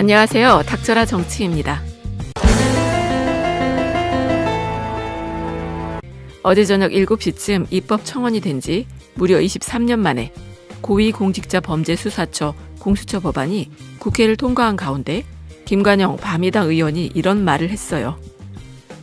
안녕하세요. 닥쳐라 정치입니다. 어제 저녁 7시쯤 입법 청원이 된 지 무려 23년 만에 고위공직자범죄수사처 공수처 법안이 국회를 통과한 가운데 김관영 바미당 의원이 이런 말을 했어요.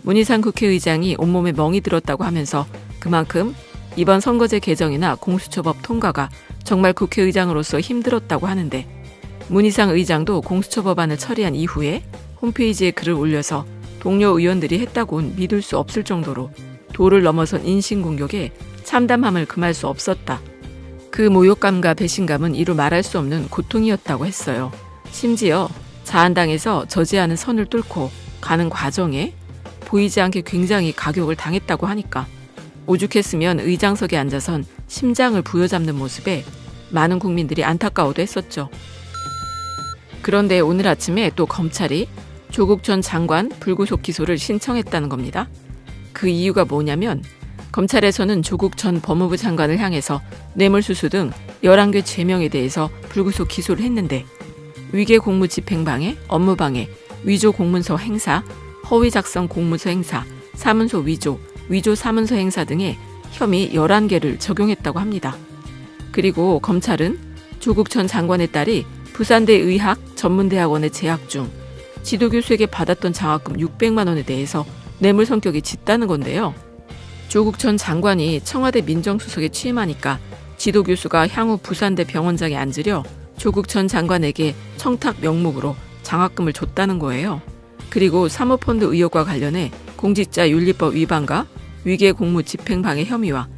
문희상 국회의장이 온몸에 멍이 들었다고 하면서 그만큼 이번 선거제 개정이나 공수처법 통과가 정말 국회의장으로서 힘들었다고 하는데, 문희상 의장도 공수처 법안을 처리한 이후에 홈페이지에 글을 올려서 동료 의원들이 했다고는 믿을 수 없을 정도로 도를 넘어선 인신공격에 참담함을 금할 수 없었다. 그 모욕감과 배신감은 이루 말할 수 없는 고통이었다고 했어요. 심지어 자한당에서 저지하는 선을 뚫고 가는 과정에 보이지 않게 굉장히 가격을 당했다고 하니까 오죽했으면 의장석에 앉아선 심장을 부여잡는 모습에 많은 국민들이 안타까워도 했었죠. 그런데 오늘 아침에 또 검찰이 조국 전 장관 불구속 기소를 신청했다는 겁니다. 그 이유가 뭐냐면 검찰에서는 조국 전 법무부 장관을 향해서 뇌물수수 등 11개 죄명에 대해서 불구속 기소를 했는데, 위계 공무 집행방해, 업무방해, 위조 공문서 행사, 허위 작성 공문서 행사, 사문서 위조, 위조 사문서 행사 등의 혐의 11개를 적용했다고 합니다. 그리고 검찰은 조국 전 장관의 딸이 부산대 의학전문대학원에 재학 중 지도교수에게 받았던 장학금 600만 원에 대해서 뇌물 성격이 짙다는 건데요. 조국 전 장관이 청와대 민정수석에 취임하니까 지도교수가 향후 부산대 병원장에 앉으려 조국 전 장관에게 청탁 명목으로 장학금을 줬다는 거예요. 그리고 사모펀드 의혹과 관련해 공직자윤리법 위반과 위계 공무 집행방해 혐의와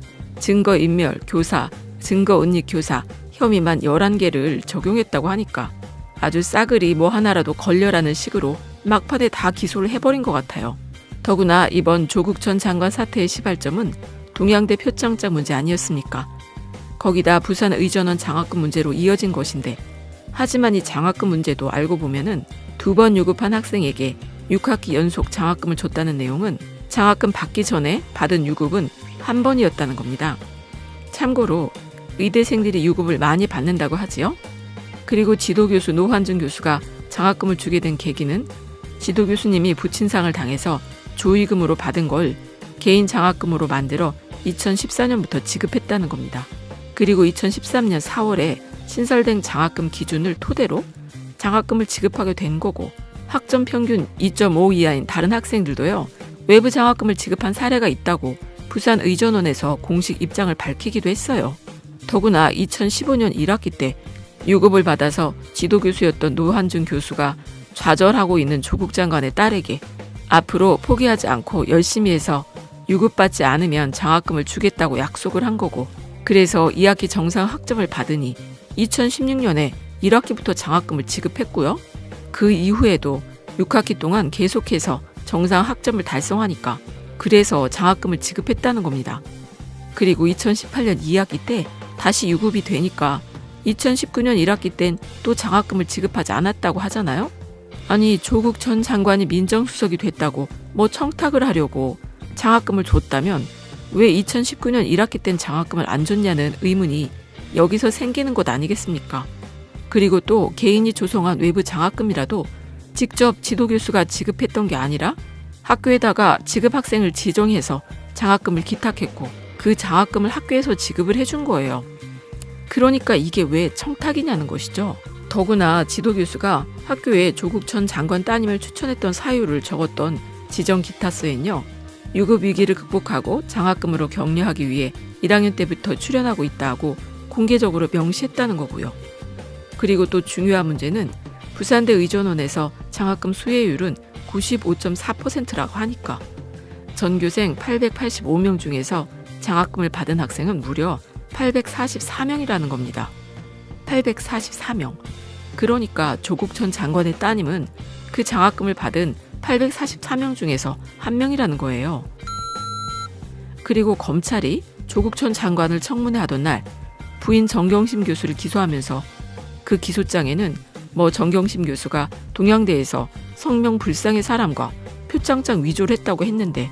증거인멸, 교사, 증거은닉 교사 혐의만 11개를 적용했다고 하니까 아주 싸그리 뭐 하나라도 걸려라는 식으로 막판에 다 기소를 해버린 것 같아요. 더구나 이번 조국 전 장관 사태의 시발점은 동양대 표창장 문제 아니었습니까? 거기다 부산 의전원 장학금 문제로 이어진 것인데, 하지만 이 장학금 문제도 알고 보면은 2번 유급한 학생에게 6학기 연속 장학금을 줬다는 내용은 장학금 받기 전에 받은 유급은 1번이었다는 겁니다. 참고로 의대생들이 유급을 많이 받는다고 하지요. 그리고 지도교수 노환준 교수가 장학금을 주게 된 계기는 지도교수님이 부친상을 당해서 조의금으로 받은 걸 개인 장학금으로 만들어 2014년부터 지급했다는 겁니다. 그리고 2013년 4월에 신설된 장학금 기준을 토대로 장학금을 지급하게 된 거고, 학점 평균 2.5 이하인 다른 학생들도요, 외부 장학금을 지급한 사례가 있다고 부산 의전원에서 공식 입장을 밝히기도 했어요. 더구나 2015년 1학기 때 유급을 받아서 지도교수였던 노한준 교수가 좌절하고 있는 조국 장관의 딸에게 앞으로 포기하지 않고 열심히 해서 유급받지 않으면 장학금을 주겠다고 약속을 한 거고, 그래서 2학기 정상 학점을 받으니 2016년에 1학기부터 장학금을 지급했고요. 그 이후에도 6학기 동안 계속해서 정상 학점을 달성하니까 그래서 장학금을 지급했다는 겁니다. 그리고 2018년 2학기 때 다시 유급이 되니까 2019년 1학기 땐 또 장학금을 지급하지 않았다고 하잖아요. 아니, 조국 전 장관이 민정수석이 됐다고 뭐 청탁을 하려고 장학금을 줬다면 왜 2019년 1학기 땐 장학금을 안 줬냐는 의문이 여기서 생기는 것 아니겠습니까? 그리고 또 개인이 조성한 외부 장학금이라도 직접 지도교수가 지급했던 게 아니라 학교에다가 지급 학생을 지정해서 장학금을 기탁했고 그 장학금을 학교에서 지급을 해준 거예요. 그러니까 이게 왜 청탁이냐는 것이죠. 더구나 지도교수가 학교에 조국 전 장관 따님을 추천했던 사유를 적었던 지정 기타서엔요, 유급 위기를 극복하고 장학금으로 격려하기 위해 1학년 때부터 출연하고 있다고 공개적으로 명시했다는 거고요. 그리고 또 중요한 문제는 부산대 의전원에서 장학금 수혜율은 95.4%라고 하니까 전교생 885명 중에서 장학금을 받은 학생은 무려 844명이라는 겁니다. 844명. 그러니까 조국 전 장관의 따님은 그 장학금을 받은 844명 중에서 1명이라는 거예요. 그리고 검찰이 조국 전 장관을 청문회 하던 날 부인 정경심 교수를 기소하면서 그 기소장에는 뭐 정경심 교수가 동양대에서 성명 불상의 사람과 표창장 위조를 했다고 했는데,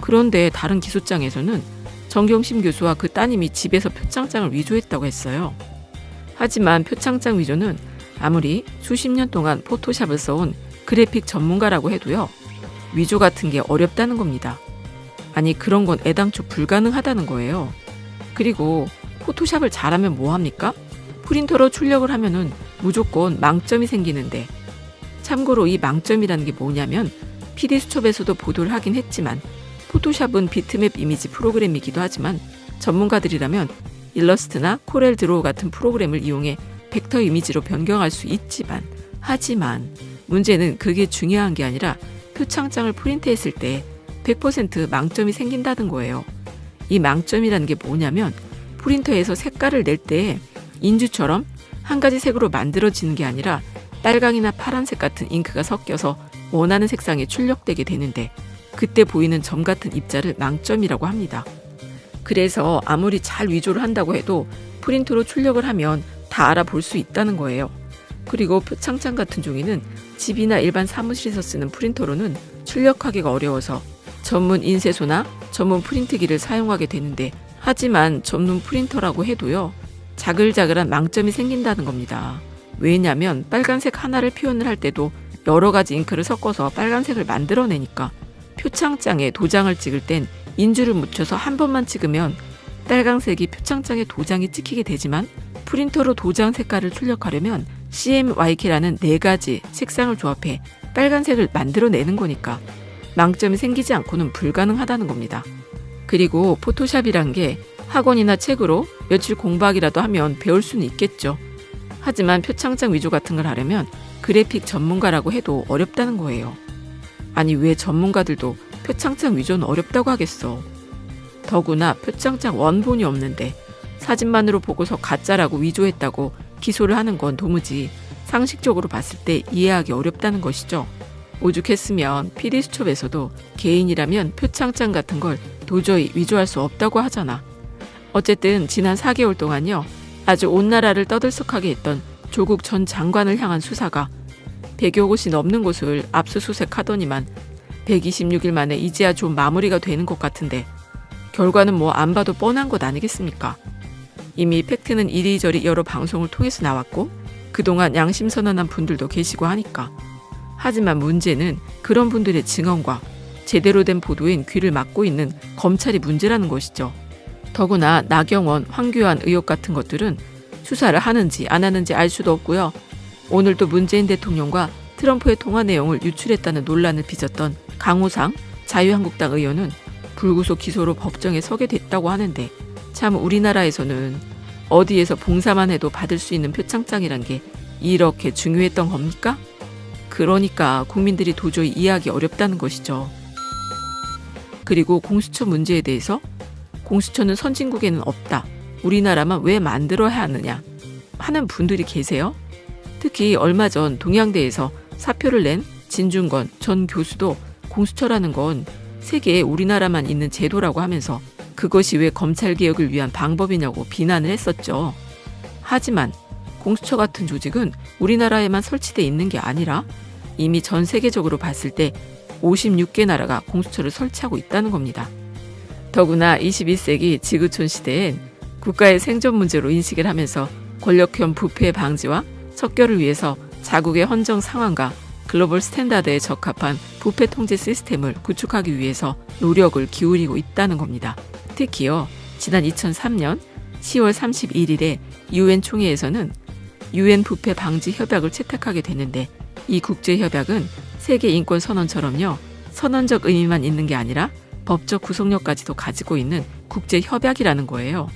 그런데 다른 기소장에서는 정경심 교수와 그 따님이 집에서 표창장을 위조했다고 했어요. 하지만 표창장 위조는 아무리 수십 년 동안 포토샵을 써온 그래픽 전문가라고 해도요. 위조 같은 게 어렵다는 겁니다. 아니 그런 건 애당초 불가능하다는 거예요. 그리고 포토샵을 잘하면 뭐합니까? 프린터로 출력을 하면은 무조건 망점이 생기는데 참고로 이 망점이라는 게 뭐냐면 PD수첩에서도 보도를 하긴 했지만 포토샵은 비트맵 이미지 프로그램이기도 하지만 전문가들이라면 일러스트나 코렐 드로우 같은 프로그램을 이용해 벡터 이미지로 변경할 수 있지만 하지만 문제는 그게 중요한 게 아니라 표창장을 프린트했을 때 100% 망점이 생긴다는 거예요. 이 망점이라는 게 뭐냐면 프린터에서 색깔을 낼 때 인주처럼 한 가지 색으로 만들어지는 게 아니라 빨강이나 파란색 같은 잉크가 섞여서 원하는 색상에 출력되게 되는데 그때 보이는 점 같은 입자를 망점이라고 합니다. 그래서 아무리 잘 위조를 한다고 해도 프린터로 출력을 하면 다 알아볼 수 있다는 거예요. 그리고 표창장 같은 종이는 집이나 일반 사무실에서 쓰는 프린터로는 출력하기가 어려워서 전문 인쇄소나 전문 프린트기를 사용하게 되는데 하지만 전문 프린터라고 해도요. 자글자글한 망점이 생긴다는 겁니다. 왜냐하면 빨간색 하나를 표현을 할 때도 여러 가지 잉크를 섞어서 빨간색을 만들어내니까 표창장에 도장을 찍을 땐 인주를 묻혀서 한 번만 찍으면 빨간색이 표창장에 도장이 찍히게 되지만 프린터로 도장 색깔을 출력하려면 CMYK라는 4가지 색상을 조합해 빨간색을 만들어내는 거니까 망점이 생기지 않고는 불가능하다는 겁니다. 그리고 포토샵이란 게 학원이나 책으로 며칠 공부하기라도 하면 배울 수는 있겠죠. 하지만 표창장 위조 같은 걸 하려면 그래픽 전문가라고 해도 어렵다는 거예요. 아니 왜 전문가들도 표창장 위조는 어렵다고 하겠어. 더구나 표창장 원본이 없는데 사진만으로 보고서 가짜라고 위조했다고 기소를 하는 건 도무지 상식적으로 봤을 때 이해하기 어렵다는 것이죠. 오죽했으면 PD수첩에서도 개인이라면 표창장 같은 걸 도저히 위조할 수 없다고 하잖아. 어쨌든 지난 4개월 동안요. 아주 온 나라를 떠들썩하게 했던 조국 전 장관을 향한 수사가 100여 곳이 넘는 곳을 압수수색하더니만 126일 만에 이제야 좀 마무리가 되는 것 같은데 결과는 뭐 안 봐도 뻔한 것 아니겠습니까? 이미 팩트는 이리저리 여러 방송을 통해서 나왔고 그동안 양심선언한 분들도 계시고 하니까. 하지만 문제는 그런 분들의 증언과 제대로 된 보도엔 귀를 막고 있는 검찰이 문제라는 것이죠. 더구나 나경원, 황교안 의혹 같은 것들은 수사를 하는지 안 하는지 알 수도 없고요. 오늘도 문재인 대통령과 트럼프의 통화 내용을 유출했다는 논란을 빚었던 강호상 자유한국당 의원은 불구속 기소로 법정에 서게 됐다고 하는데 참 우리나라에서는 어디에서 봉사만 해도 받을 수 있는 표창장이란 게 이렇게 중요했던 겁니까? 그러니까 국민들이 도저히 이해하기 어렵다는 것이죠. 그리고 공수처 문제에 대해서 공수처는 선진국에는 없다. 우리나라만 왜 만들어야 하느냐 하는 분들이 계세요. 특히 얼마 전 동양대에서 사표를 낸 진중권 전 교수도 공수처라는 건 세계에 우리나라만 있는 제도라고 하면서 그것이 왜 검찰개혁을 위한 방법이냐고 비난을 했었죠. 하지만 공수처 같은 조직은 우리나라에만 설치돼 있는 게 아니라 이미 전 세계적으로 봤을 때 56개 나라가 공수처를 설치하고 있다는 겁니다. 더구나 21세기 지구촌 시대엔 국가의 생존 문제로 인식을 하면서 권력형 부패 방지와 척결을 위해서 자국의 헌정 상황과 글로벌 스탠다드에 적합한 부패 통제 시스템을 구축하기 위해서 노력을 기울이고 있다는 겁니다. 특히요, 지난 2003년 10월 31일에 UN 총회에서는 UN 부패 방지 협약을 채택하게 되는데 이 국제협약은 세계인권선언처럼요, 선언적 의미만 있는 게 아니라 법적 구속력까지도 가지고 있는 국제협약이라는 거예요.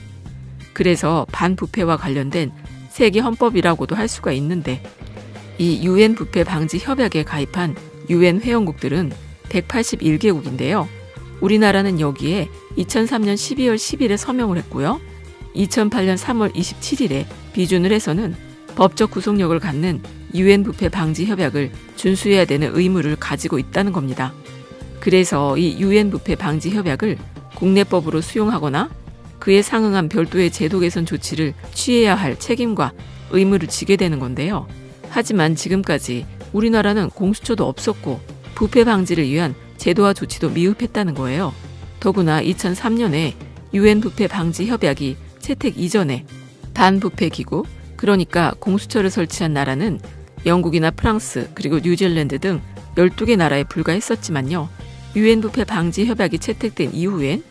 그래서 반부패와 관련된 세계헌법이라고도 할 수가 있는데 이 UN 부패 방지 협약에 가입한 UN 회원국들은 181개국인데요. 우리나라는 여기에 2003년 12월 10일에 서명을 했고요. 2008년 3월 27일에 비준을 해서는 법적 구속력을 갖는 UN 부패 방지 협약을 준수해야 되는 의무를 가지고 있다는 겁니다. 그래서 이 UN 부패 방지 협약을 국내법으로 수용하거나 그에 상응한 별도의 제도 개선 조치를 취해야 할 책임과 의무를 지게 되는 건데요. 하지만 지금까지 우리나라는 공수처도 없었고 부패 방지를 위한 제도와 조치도 미흡했다는 거예요. 더구나 2003년에 UN 부패 방지 협약이 채택 이전에 반부패 기구 그러니까 공수처를 설치한 나라는 영국이나 프랑스 그리고 뉴질랜드 등 12개 나라에 불과했었지만요. 유엔 부패 방지 협약이 채택된 이후엔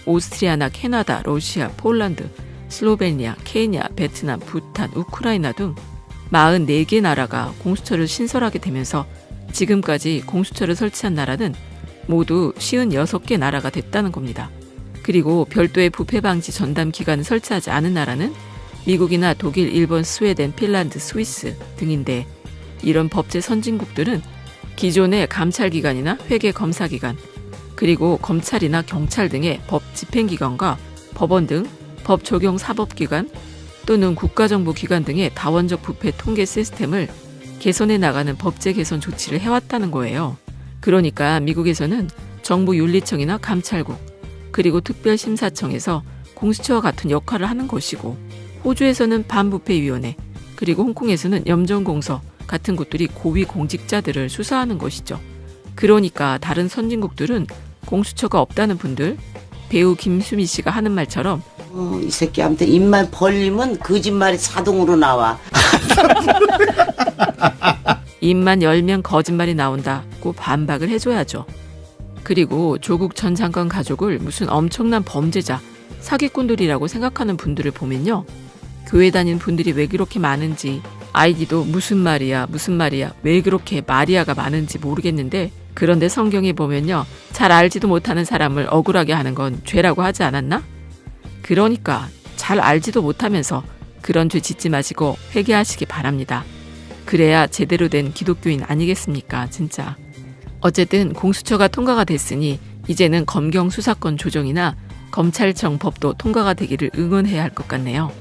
오스트리아나 캐나다, 러시아, 폴란드, 슬로베니아, 케냐, 베트남, 부탄, 우크라이나 등 44개 나라가 공수처를 신설하게 되면서 지금까지 공수처를 설치한 나라는 모두 56개 나라가 됐다는 겁니다. 그리고 별도의 부패 방지 전담 기관을 설치하지 않은 나라는 미국이나 독일, 일본, 스웨덴, 핀란드, 스위스 등인데 이런 법제 선진국들은 기존의 감찰기관이나 회계검사기관, 그리고 검찰이나 경찰 등의 법 집행기관과 법원 등 법 적용 사법기관 또는 국가정보기관 등의 다원적 부패 통계 시스템을 개선해 나가는 법제 개선 조치를 해왔다는 거예요. 그러니까 미국에서는 정부윤리청이나 감찰국, 그리고 특별심사청에서 공수처와 같은 역할을 하는 것이고, 호주에서는 반부패위원회, 그리고 홍콩에서는 염전공서 같은 곳들이 고위 공직자들을 수사하는 것이죠. 그러니까 다른 선진국들은 공수처가 없다는 분들, 배우 김수미 씨가 하는 말처럼 이 새끼 아무튼 입만 벌리면 거짓말이 자동으로 나와. 입만 열면 거짓말이 나온다고 반박을 해줘야죠. 그리고 조국 전 장관 가족을 무슨 엄청난 범죄자, 사기꾼들이라고 생각하는 분들을 보면요. 교회 다니는 분들이 왜 그렇게 많은지, 아이디도 무슨 말이야 왜 그렇게 마리아가 많은지 모르겠는데, 그런데 성경에 보면요. 잘 알지도 못하는 사람을 억울하게 하는 건 죄라고 하지 않았나? 그러니까 잘 알지도 못하면서 그런 죄 짓지 마시고 회개하시기 바랍니다. 그래야 제대로 된 기독교인 아니겠습니까, 진짜. 어쨌든 공수처가 통과가 됐으니 이제는 검경 수사권 조정이나 검찰청 법도 통과가 되기를 응원해야 할 것 같네요.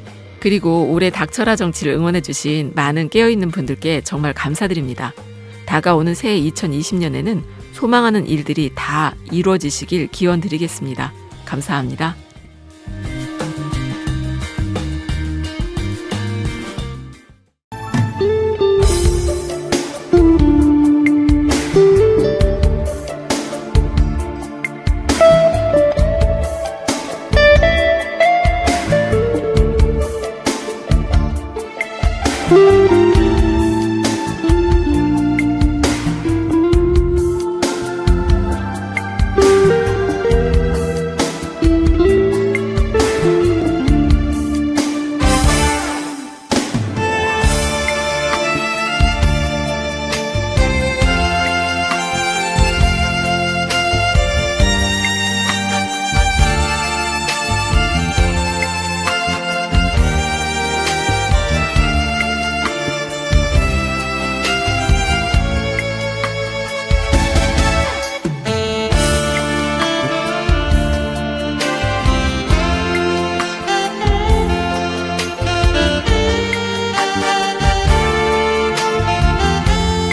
그리고 올해 닥쳐라 정치를 응원해주신 많은 깨어있는 분들께 정말 감사드립니다. 다가오는 새해 2020년에는 소망하는 일들이 다 이루어지시길 기원드리겠습니다. 감사합니다.